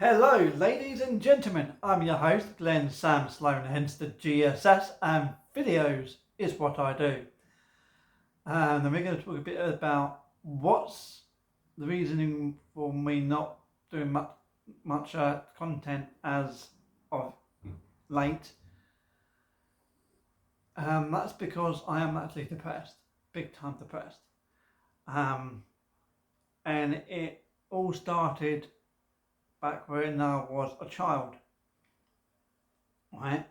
Hello, ladies and gentlemen. I'm your host, Glenn Sam Sloan, hence the GSS, and videos is what I do. And then we're going to talk a bit about what's the reasoning for me not doing much content as of late. That's because I am actually depressed, big time depressed. And it all started back when I was a child, right?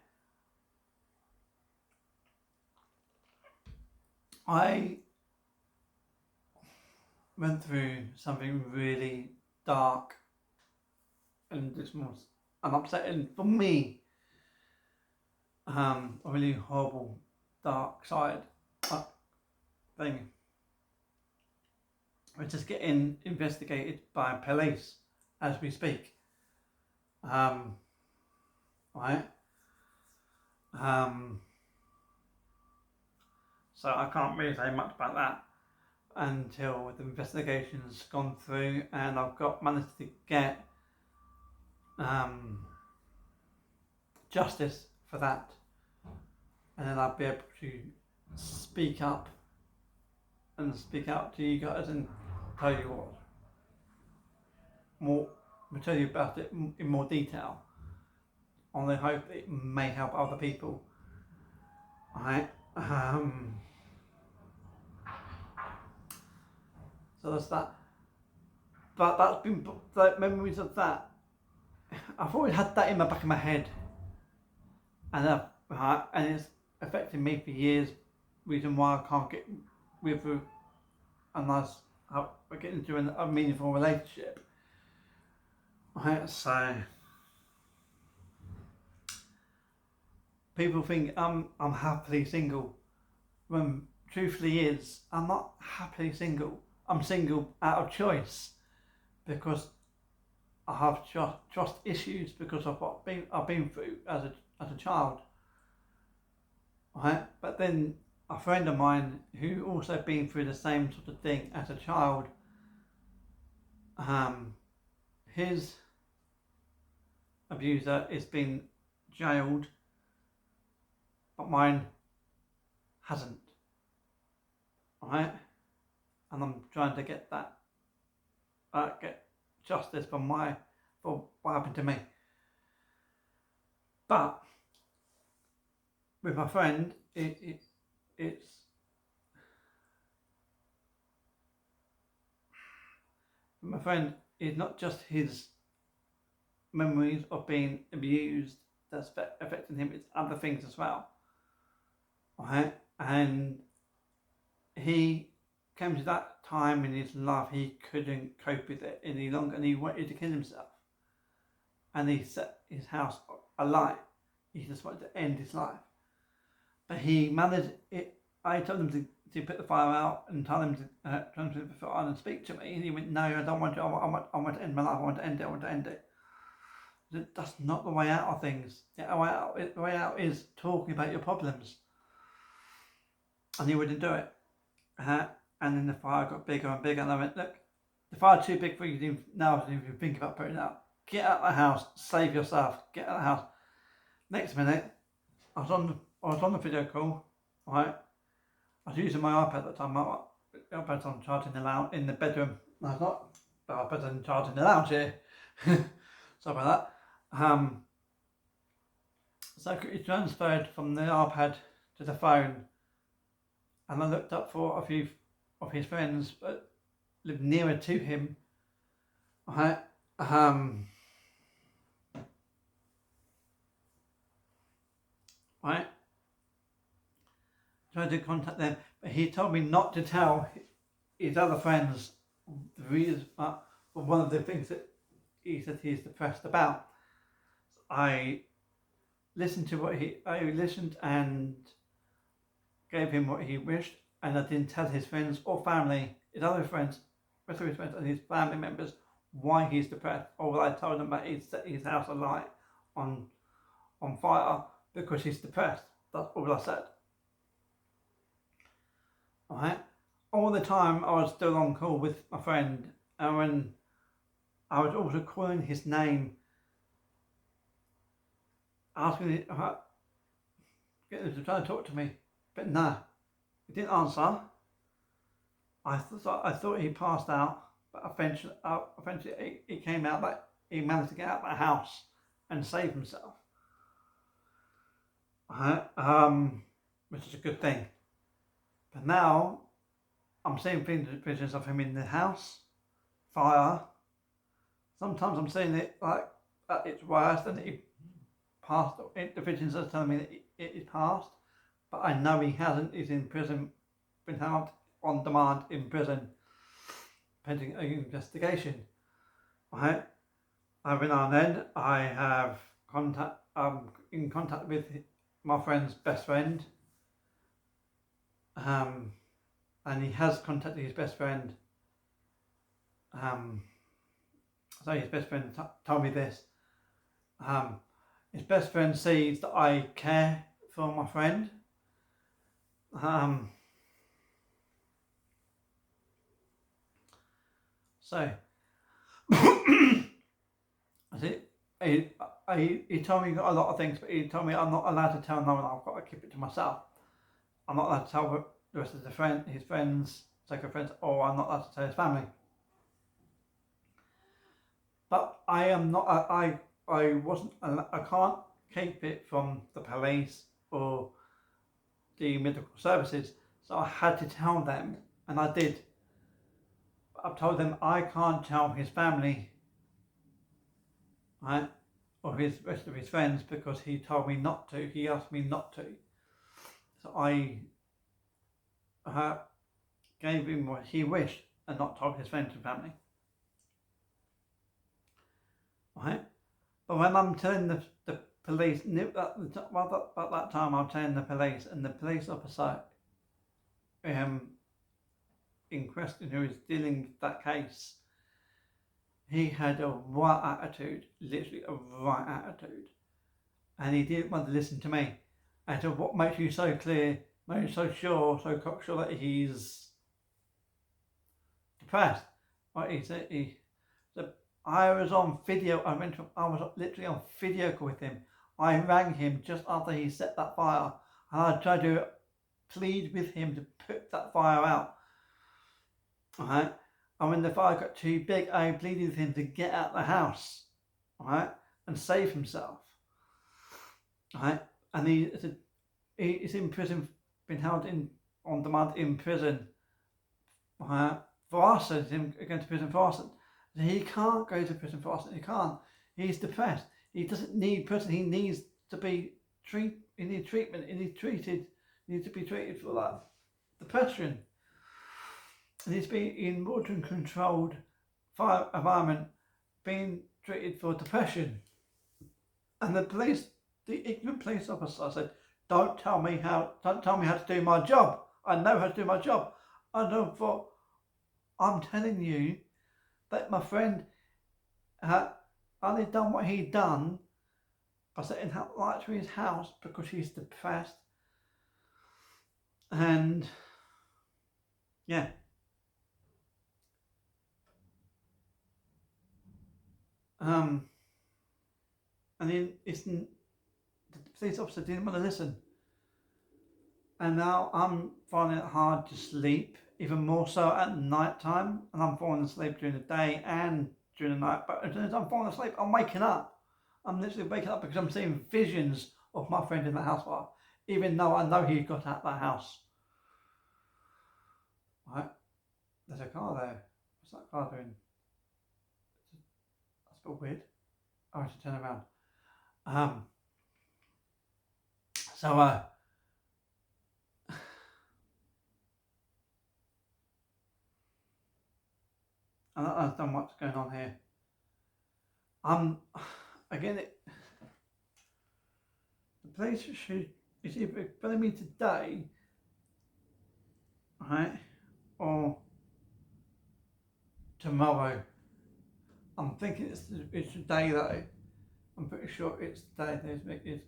I went through something really dark and this was an upsetting for me, a really horrible dark side thing, which is getting investigated by police as we speak. Right? So I can't really say much about that until the investigation's gone through and I've managed to get justice for that, and then I'll be able to speak up and speak out to you guys and tell you tell you about it in more detail, on the hope that it may help other people. Alright, so that's that. But that's been like memories of that. I've always had that in the back of my head, and it's affected me for years. Reason why I can't get with unless I get into a meaningful relationship. Right, so people think I'm happily single, when truthfully is I'm not happily single. I'm single out of choice because I have trust issues because of what I've been through as a child. Right, but then a friend of mine who also been through the same sort of thing as a child, his abuser is been jailed, but mine hasn't. Right, and I'm trying to get that, get justice for what happened to me. But with my friend, it's my friend is not just his memories of being abused that's affecting him, it's other things as well. Right, and he came to that time in his life he couldn't cope with it any longer and he wanted to kill himself, and he set his house alight. He just wanted to end his life, but he managed it. I told him to put the fire out and tell him to put the fire on and speak to me, and he went, no, I don't want to. I want to end my life. I want to end it. I want to end it. That's not the way out of things. The way out is talking about your problems, and he wouldn't do it. And then the fire got bigger and bigger, and I went, look, the fire's too big for you to now even think about putting it out. Get out of the house, save yourself, get out of the house. Next minute, I was on the video call, right? I was using my iPad at the time. My iPad's on charging in the bedroom. No, it's not. But iPad's on charging the lounge here. Sorry about that. So it transferred from the iPad to the phone, and I looked up for a few of his friends that lived nearer to him. Right. Right. Tried to contact them, but he told me not to tell his other friends the reason for one of the things that he said he's depressed about. I listened and gave him what he wished, and I didn't tell his friends or family, his other friends, rest of his friends and his family members, why he's depressed. All I told them that he'd set his house alight on fire because he's depressed. That's all I said. Alright? All the time I was still on call with my friend, and when I was also calling his name asking it, getting him to try and talk to me, but nah, he didn't answer. I thought he passed out, but eventually it came out that he managed to get out of the house and save himself. Which is a good thing. But now I'm seeing visions of him in the house, fire. Sometimes I'm seeing it like at its worst, and he passed. The visions are telling me that it is past, but I know he hasn't. He's in prison, been held on demand in prison, pending an investigation. Right? Every now and then I have contact. In contact with my friend's best friend. And he has contacted his best friend. So his best friend told me this. His best friend sees that I care for my friend. So he told me a lot of things, but he told me I'm not allowed to tell no one. I've got to keep it to myself. I'm not allowed to tell the rest of his friends, sacred friends, or I'm not allowed to tell his family. But I am not. I wasn't. I can't keep it from the police or the medical services. So I had to tell them, and I did. I've told them I can't tell his family, right, or his rest of his friends because he told me not to. He asked me not to. So I gave him what he wished and not told his friends and family. Right? But when I'm telling the police, at that time I'm telling the police, and the police officer in question who is dealing with that case, he had a right attitude, literally a right attitude. And he didn't want to listen to me. And so what makes you so clear, makes you so sure, so cocksure that he's depressed? Right, he said I was on video. I was literally on video call with him. I rang him just after he set that fire, and I tried to plead with him to put that fire out. Alright, and when the fire got too big, I pleaded with him to get out of the house, alright, and save himself. Alright, and he's in prison, been held on demand in prison. For arson, he's going to prison for arson. He can't go to prison for arson. He can't. He's depressed. He doesn't need prison. He needs to be treated. He needs treatment. He needs treated. He needs to be treated for that depression. And he's been in water and controlled fire environment, being treated for depression. And the ignorant police officer said, "Don't tell me how to do my job. I know how to do my job." I don't thought, I'm telling you that my friend had only done what he'd done by setting light to his house because he's depressed. And yeah. And then the police officer didn't want to listen. And now I'm finding it hard to sleep, even more so at night time. And I'm falling asleep during the day and during the night. But as soon as I'm falling asleep, I'm waking up. I'm literally waking up because I'm seeing visions of my friend in the house fire, even though I know he got out of that house. Right? There's a car there. What's that car doing? That's a bit weird. I have to turn around. I don't understand what's going on here. Again, the police is either filling me today, right, or tomorrow. I'm thinking it's today though. I'm pretty sure it's today.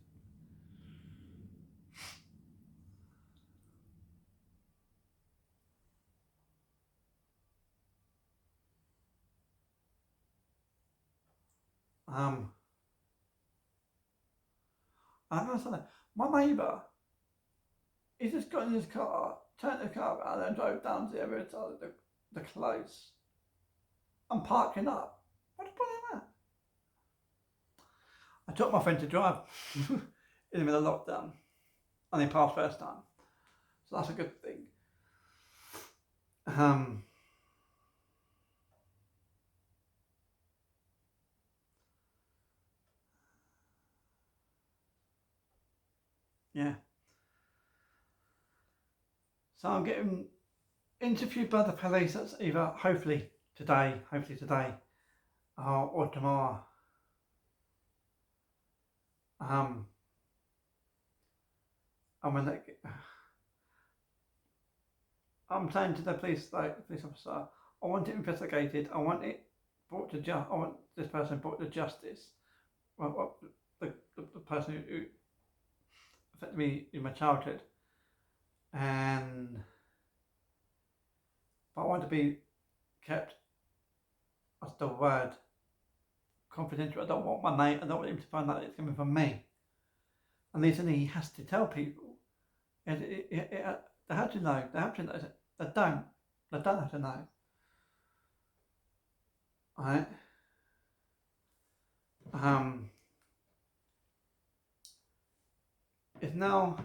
And I said, my neighbour, he just got in his car, turned the car around and drove down to the other side of the close. I'm parking up. What's the point of that? I took my friend to drive in the middle of lockdown, and he passed first time. So that's a good thing. Yeah. So I'm getting interviewed by the police. That's either hopefully today, or tomorrow. And when I'm saying to the police officer, I want it investigated. I want it brought to I want this person brought to justice. Well, the person who affected me in my childhood, but I want to be kept. What's the word? Confidential. I don't want my name. I don't want him to find out it's coming from me. And he has to tell people. They have to know. They have to know. They don't. They don't have to know. Alright. It's now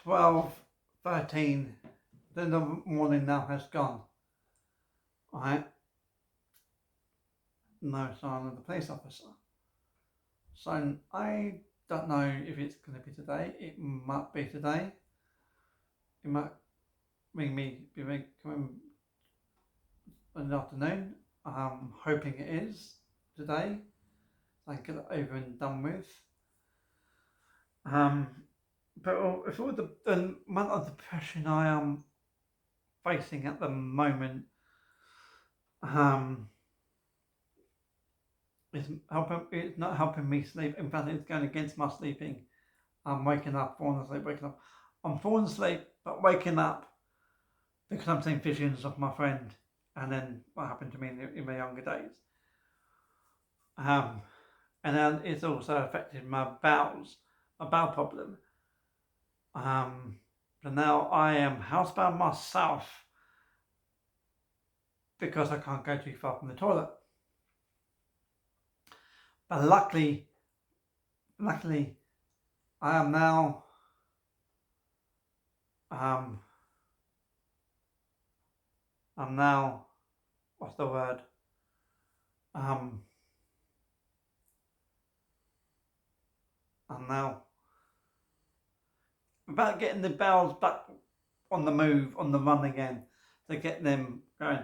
12:13. Then the morning now has gone. Alright. No sign of the police officer. So I don't know if it's going to be today. It might be today. It might coming in the afternoon. I'm hoping it is today. So I can get it over and done with. But with all the amount of depression I am facing at the moment, it's not helping me sleep. In fact, it's going against my sleeping. I'm waking up, falling asleep, waking up. I'm falling asleep, but waking up because I'm seeing visions of my friend and then what happened to me in my younger days. And then it's also affected my bowel problem. So now I am housebound myself because I can't go too far from the toilet. But luckily, I am now what's the word? I'm now about getting the bowels back on the move, on the run again, to get them going.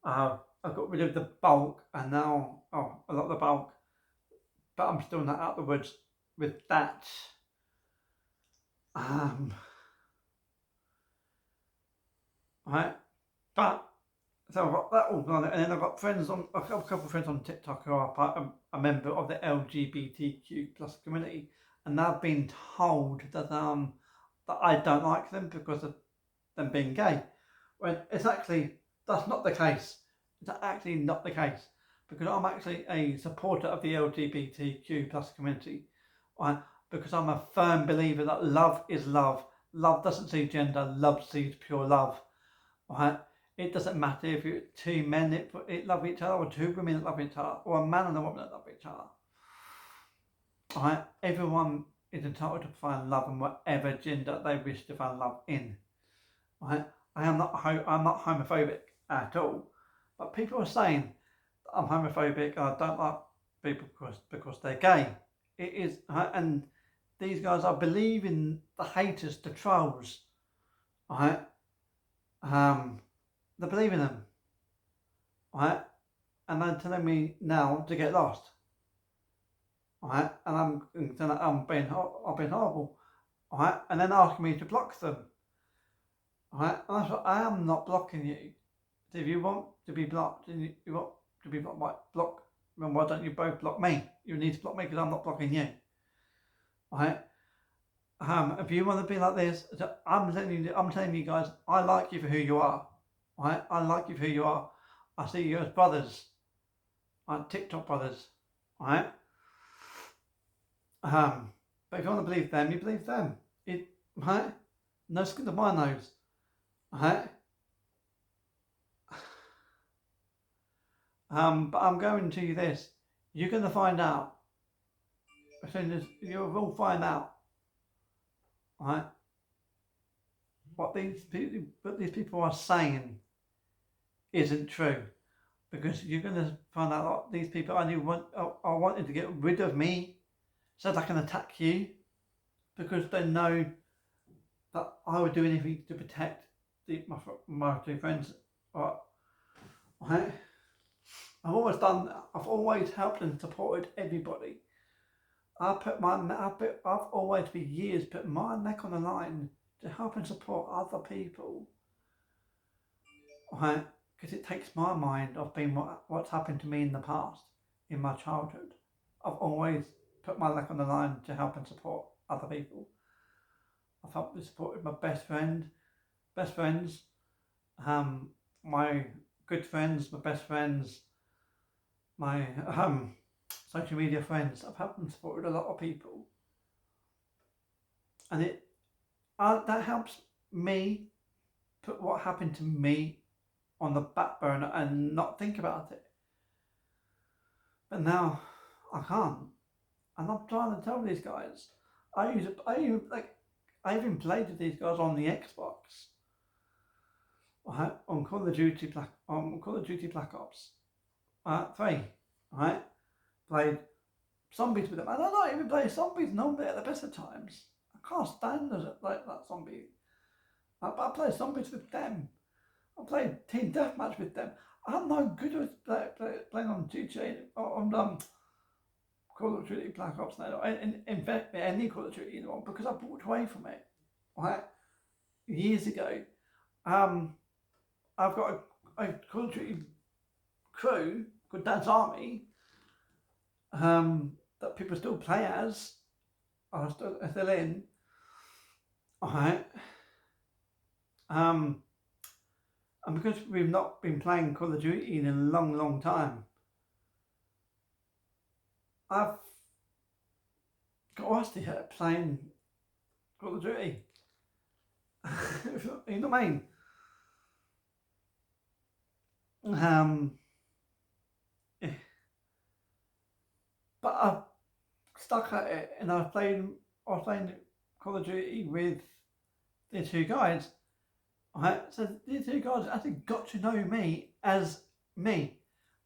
I got rid of the bulk, and now a lot of the bulk, but I'm still not out of the woods with that. Right, but so I've got that all done, and then I've got a couple of friends on TikTok who are a member of the LGBTQ plus community, and they've been told that I don't like them because of them being gay. When it's actually that's not the case. It's actually not the case because I'm actually a supporter of the LGBTQ plus community, right? Because I'm a firm believer that love is love. Love doesn't see gender. Love sees pure love. Right? It doesn't matter if you're two men that love each other, or two women that love each other, or a man and a woman that love each other. Right? Everyone is entitled to find love in whatever gender they wish to find love in. Right? I'm not homophobic at all, but people are saying that I'm homophobic and I don't like people because they're gay. It is, and these guys are believing the haters, the trolls. Right? They're believing them, right? And they're telling me now to get lost, right? And I'm being horrible, right? And then asking me to block them, right? And that's what I am not blocking you. So if you want to be blocked, and you want to be blocked, then why don't you both block me? You need to block me because I'm not blocking you, right? If you want to be like this, I'm telling you guys, I like you for who you are. Right? I like you for who you are. I see you as brothers. TikTok brothers. Right? But if you want to believe them, you believe them. Right? No skin to my nose. Right? But I'm going to you this. You're going to find out. As soon as you will find out, right? What these people are saying isn't true, because you're going to find out that these people are wanting to get rid of me so they can attack you, because they know that I would do anything to protect my two friends. Right? I've always helped and supported everybody. I've always for years put my neck on the line to help and support other people. Right? Because it takes my mind off being what's happened to me in the past, in my childhood. I've always put my neck on the line to help and support other people. I've helped and supported my best friends, my good friends, my best friends, my social media friends. I've helped and supported a lot of people, and that helps me put what happened to me on the back burner and not think about it. But now I can't, and I'm trying to tell these guys. I even played with these guys on the Xbox. On Call of Duty Black Ops 3, right? Played zombies with them. And I don't even play zombies normally at the best of times. I can't stand like that zombie. But I play zombies with them. I play team deathmatch with them. I'm no good at playing on GTA on Call of Duty Black Ops now. In fact, any Call of Duty anymore, because I walked away from it. Right? Years ago. I've got a Call of Duty crew called Dad's Army that people still play as, are still in. Alright. And because we've not been playing Call of Duty in a long, long time, I've got rusty at playing Call of Duty. You know what I mean? But I've stuck at it, and I was playing Call of Duty with the two guys. Right, so these two guys actually got to know me as me,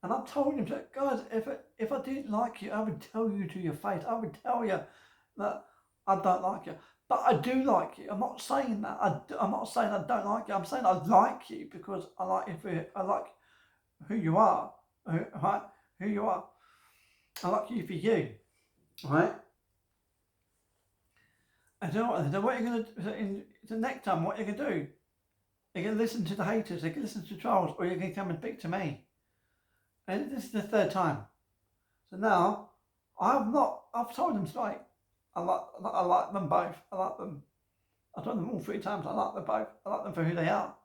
and I've told them that, guys, if I didn't like you, I would tell you to your face. I would tell you that I don't like you, but I do like you. I'm not saying that. I'm not saying I don't like you. I'm saying I like you because I like who you are, right? Who you are. I like you for you, right? I don't know what you're going to do. The next time, what you're going to do, you're going to listen to the haters, you're going to listen to trolls, or you're going to come and speak to me. And this is the third time. So now, I've told them straight. I like them both. I like them. I've told them all 3 times. I like them both. I like them for who they are.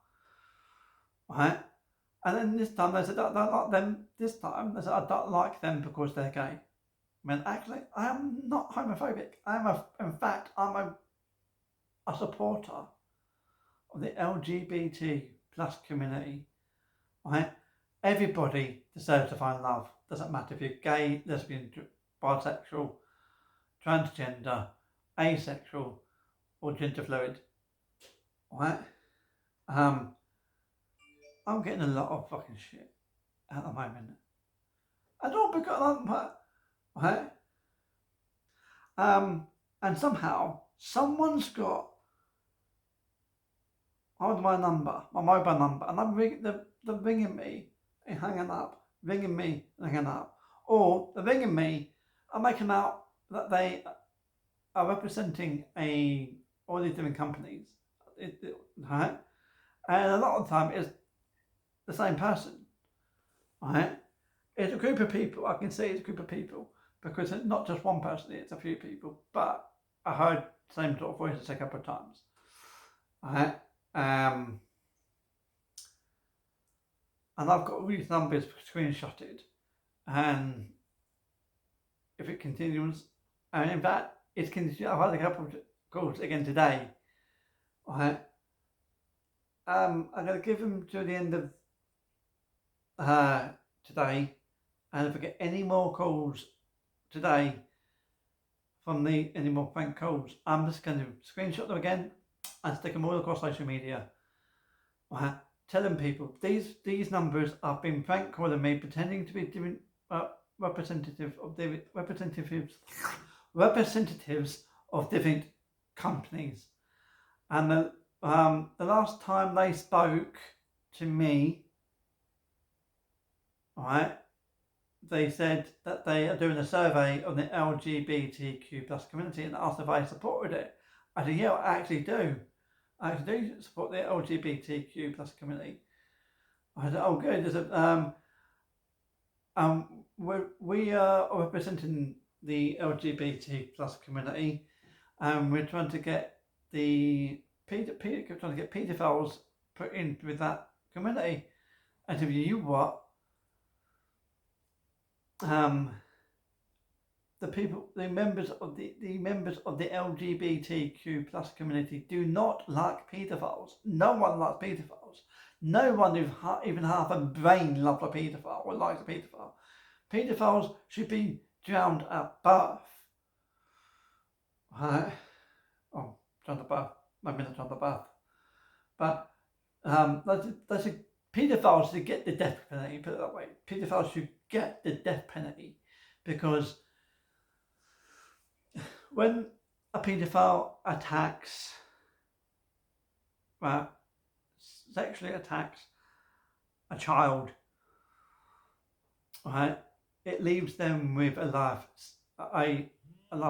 Right? And then this time they said, I don't like them. This time they said, I don't like them because they're gay. I mean, actually, I am not homophobic. In fact, I'm a supporter of the LGBT plus community. Right? Everybody deserves to find love. Doesn't matter if you're gay, lesbian, bisexual, transgender, asexual, or gender fluid. Right? I'm getting a lot of fucking shit at the moment. I don't because right? And somehow someone's got my number, my mobile number, and they're ringing me and hanging up, ringing me and hanging up, or they're ringing me and making out that they are representing all these different companies, right? And a lot of the time it's the same person, right? It's a group of people. I can see it's a group of people because it's not just one person, it's a few people. But I heard the same sort of voices a couple of times, right? And I've got these numbers screenshotted, and if it continues, And in fact, it's continued. I've had a couple of calls again today. Right. I'm going to give them to the end of today, and if I get any more calls today from any more prank calls, I'm just going to screenshot them again and stick them all across social media. Right. Telling people these numbers have been prank calling me, pretending to be different representatives of different companies. And the last time they spoke to me, right, they said that they are doing a survey on the LGBTQ plus community and asked if I supported it. I said, yeah, I actually do. I actually do support the LGBTQ plus community. I said, oh, good. There's we are representing the LGBT plus community, and we're trying to get the paedophiles put in with that community. And if you what, the members of the LGBTQ plus community do not like paedophiles. No one likes paedophiles. No one with even half a brain loves a paedophile or likes a paedophile. Paedophiles should be drowned at birth. Right? Oh, drowned at birth. Maybe not drowned at birth. But that's a paedophiles should get the death penalty. Put it that way. Paedophiles should get the death penalty, because when a paedophile attacks, sexually attacks a child, right, it leaves them with a life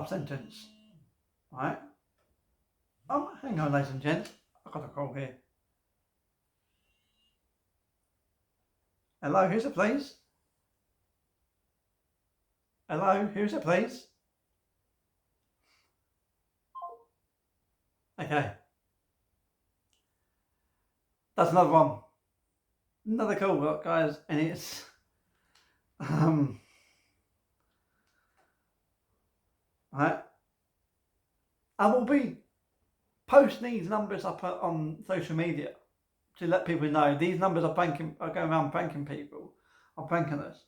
sentence, right? Hang on, ladies and gents, I've got a call here. Hello, who's it, please? Hello, who's it, please? Okay. That's another one. Another call, guys, and it's right. I will be posting these numbers up on social media to let people know these numbers are going around pranking people, are pranking us.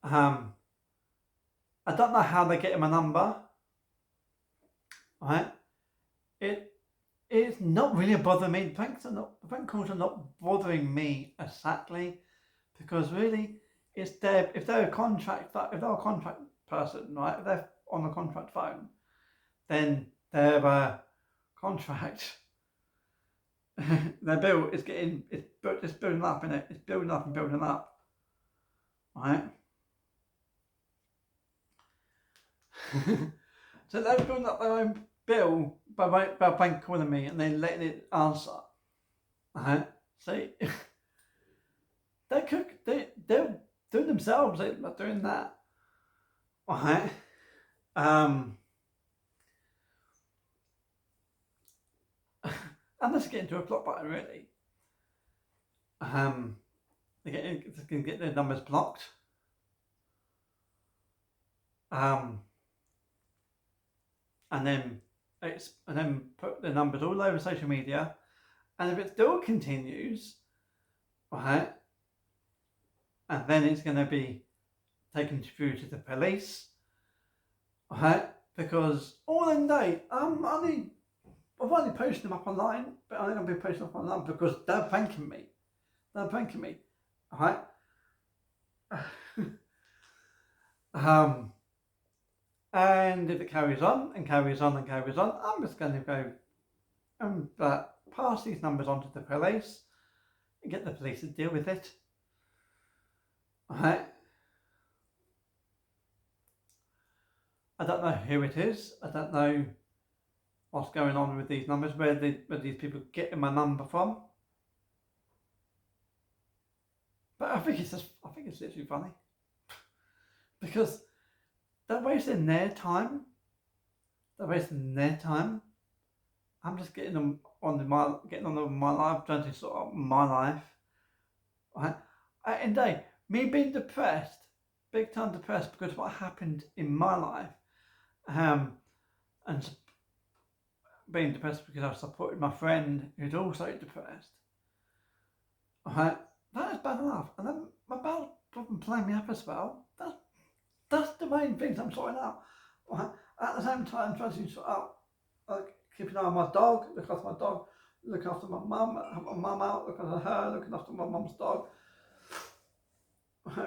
I don't know how they're getting my number. Right? It's not really bothering me. The prank calls are not bothering me exactly, because really, if they're a contract person, right? If they're on a contract phone, then their contract, their bill is it's building up, in it. It's building up and building up, right? So they're building up their own bill by prank calling me and then letting it answer. Right? So they're doing themselves. They're not doing that. Right? I'm just getting to a plot button, really. They can get their numbers blocked. And then put the numbers all over social media, and if it still continues, right, and then it's going to be taken through to the police, right, because all in day I've only posted them up online, but I'm going to be posting them up online because they're pranking me. Right? And if it carries on and carries on and carries on, I'm just going to go and pass these numbers on to the police and get the police to deal with it. Right? I don't know who it is. I don't know what's going on with these numbers, where these people getting my number from. But I think it's literally funny, because they're wasting their time. I'm just getting on with my life, trying to sort out my life. Right? And me being depressed, big time depressed, because what happened in my life, and being depressed because I supported my friend who's also depressed. Right, that is bad enough, and then my bowel problem playing me up as well. That's the main things I'm sorting out. Right? At the same time, trying to sort out, like, keep an eye on my dog, look after my dog, look after my mum, help my mum out, look after her, looking after my mum's dog.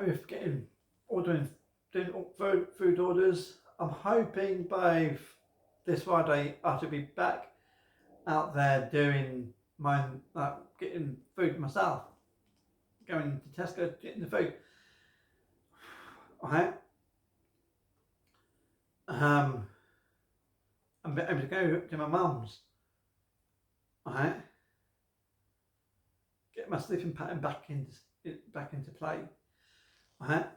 With getting doing food orders. I'm hoping by this Friday I should be back out there doing my getting food myself, going to Tesco, getting the food. Alright. I'm able to go to my mum's. Alright. Get my sleeping pattern back into play. Alright.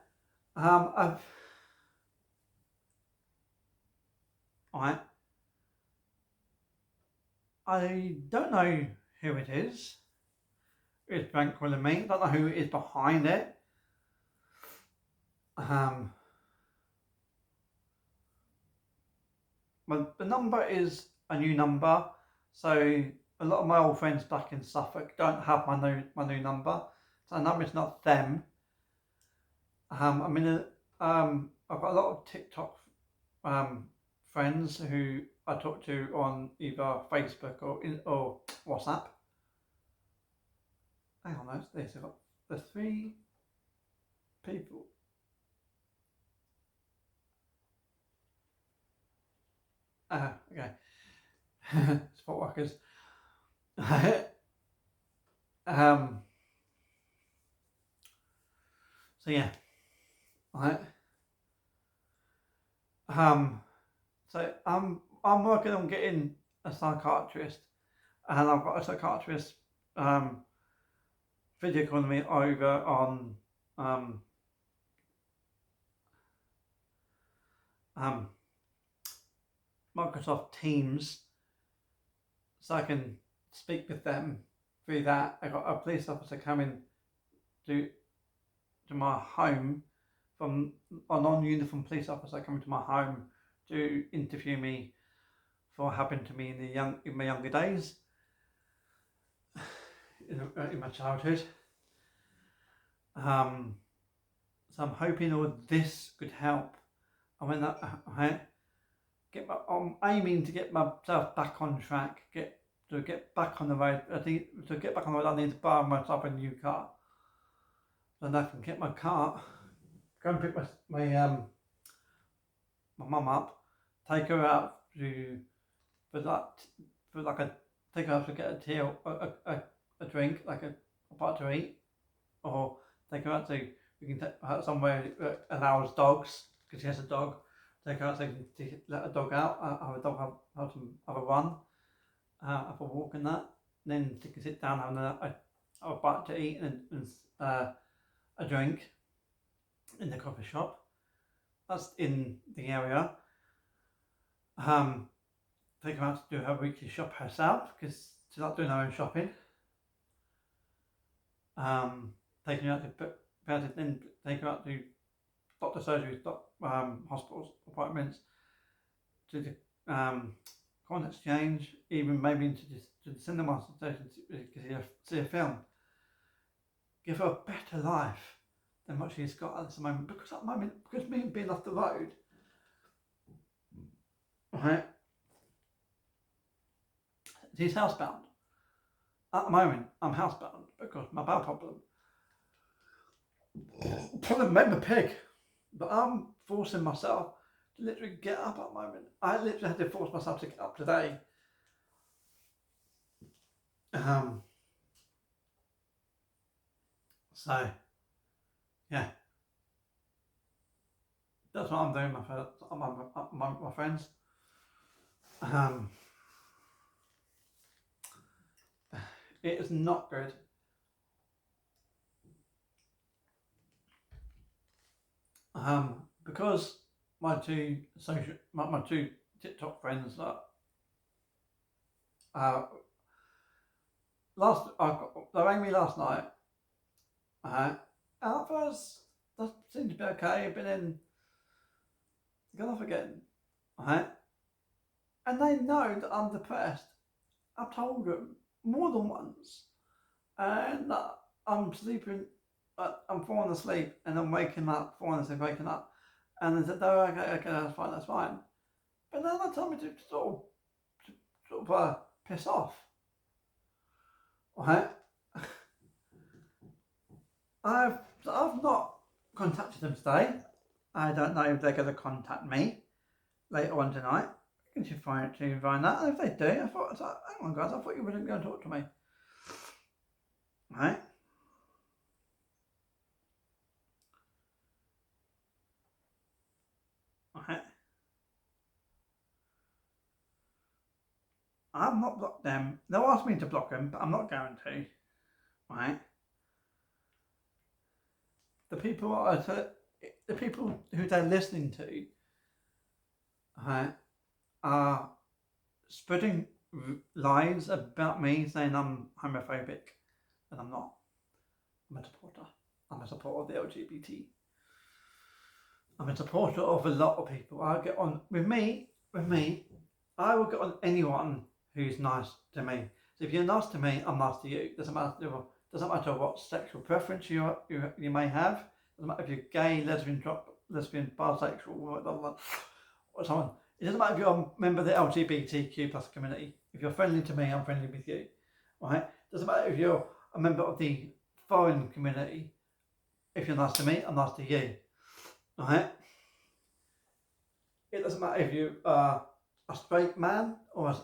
Alright. I don't know who it is. It's prank calling me. I don't know who is behind it. But the number is a new number, so a lot of my old friends back in Suffolk don't have my new number. So the number is not them. I've got a lot of TikTok friends who I talk to on either Facebook or WhatsApp. Hang on, I've got the 3 people. Okay. Spot workers. So yeah. Right. So I'm working on getting a psychiatrist, and I've got a psychiatrist video calling me over on Microsoft Teams, so I can speak with them through that. I got a police officer coming to my home, from a non-uniform police officer coming to my home to interview me for what happened to me in my younger days, in my childhood. So I'm hoping all this could help. I'm aiming to get myself back on track, to get back on the road. I think to get back on the road, I need to buy myself a new car. Then I can get my car, go and pick my mum up, take her out take her out to get a tea or a drink, like a bite to eat, or take her out to, we can take her out somewhere that allows dogs, because she has a dog. Take her out so you can let a dog out, have a dog have a run, have a walk and that. And then she can sit down, have a bite to eat and a drink in the coffee shop. That's in the area. Take her out to do her weekly shop herself, because she's not doing her own shopping. Taking her out to then take her out to doctor surgeries, hospitals, appointments, to the coin exchange, even maybe to the cinema station to see a film. Give her a better life than what she's got at the moment. Because at the moment, because me being off the road, right, she's housebound. At the moment, I'm housebound because my bowel problem. Probably made me pig. But I'm forcing myself to literally get up at the moment. I literally had to force myself to get up today. So, yeah. That's what I'm doing, my friends. It is not good. Because my two TikTok friends that they rang me last night. And at first that seemed to be okay, but then gone off again. right? And they know that I'm depressed. I've told them more than once, and that I'm sleeping, I'm falling asleep, and I'm waking up, falling asleep, waking up, and they said, "Oh, okay, that's fine, that's fine." But then they told me to piss off, right? I've not contacted them today. I don't know if they're going to contact me later on tonight. You can find that. And if they do, I thought, hang on, guys, I thought you wouldn't go and talk to me, right? Right. I've not blocked them. They'll ask me to block them, but I'm not going to, right? The people who they're listening to, right, are spreading lies about me, saying I'm homophobic, and I'm not. I'm a supporter. I'm a supporter of the LGBT. I'm a supporter of a lot of people. I get on with me. I will get on anyone who's nice to me. So if you're nice to me, I'm nice to you. Doesn't matter what sexual preference you may have. Doesn't matter if you're gay, lesbian, bisexual, or someone. It doesn't matter if you're a member of the LGBTQ plus community. If you're friendly to me, I'm friendly with you. Right? Doesn't matter if you're a member of the foreign community. If you're nice to me, I'm nice to you. Right? It doesn't matter if you are a straight man or a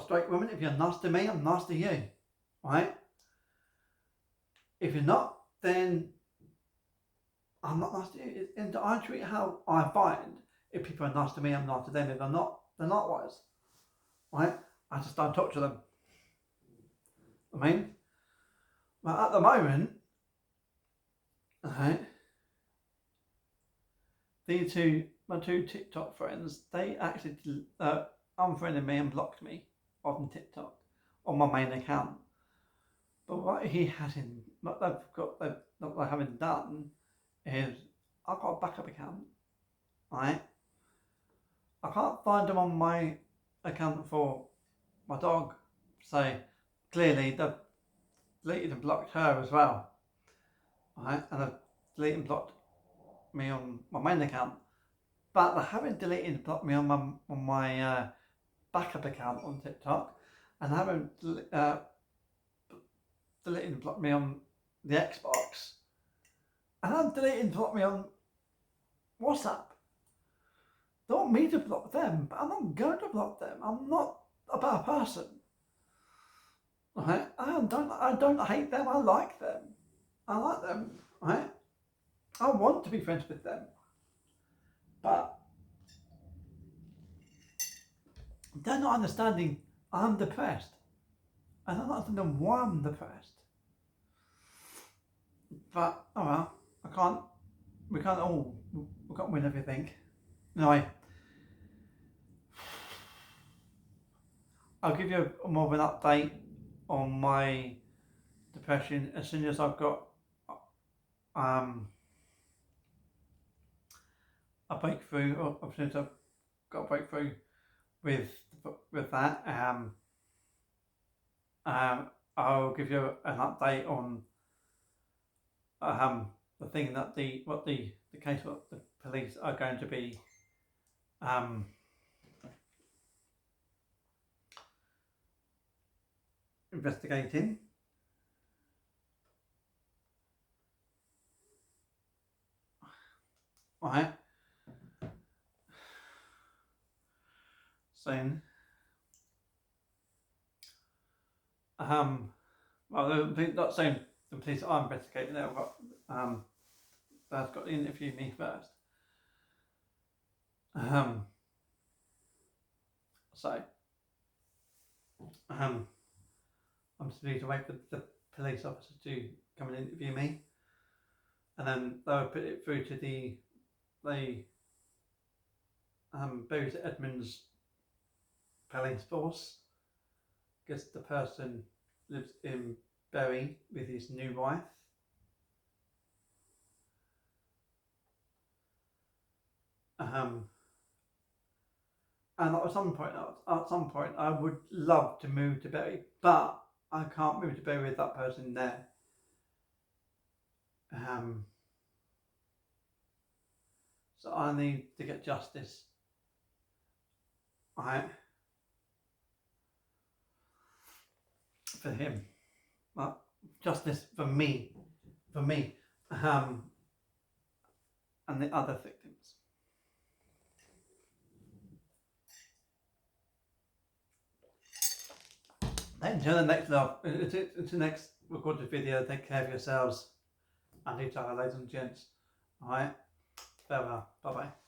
straight woman. If you're nice to me, I'm nice to you. Right? If you're not, then I'm not nice to you. And I treat how I find. If people are nice to me, I'm nice to them. If they're not, they're not wise. Right? I just don't talk to them. I mean, but at the moment, right, my two TikTok friends, they actually unfriended me and blocked me on TikTok on my main account. But what they haven't done is I've got a backup account, right? I can't find them on my account for my dog, so clearly they've deleted and blocked her as well, right? And they've deleted and blocked me on my main account, but they haven't deleted and blocked me on my backup account on TikTok, and they haven't deleted and blocked me on the Xbox, and I've deleted and blocked me on WhatsApp. They want me to block them, but I'm not going to block them. I'm not a bad person. Right? I don't hate them. I like them. Right? I want to be friends with them. But they're not understanding I'm depressed. And I'm not understanding why I'm depressed. But, oh well, we can't win everything. Anyway, I'll give you more of an update on my depression as soon as I've got a breakthrough, or as soon as I've got a breakthrough with that. I'll give you an update on the thing that the case what the police are going to be investigating. Right. Soon. Well, not saying the police are investigating. They've got to interview me first. So, I'm just need to wait for the police officer to come and interview me, and then they'll put it through to the Bury St Edmunds police force, because the person lives in Bury with his new wife. And at some point, I would love to move to Bury, but I can't move to Bury with that person there. So I need to get justice. Right, for him. Well, justice for me. And the other victims. Until the next until the next recorded video, take care of yourselves and each other, ladies and gents. Alright? Farewell. Bye bye.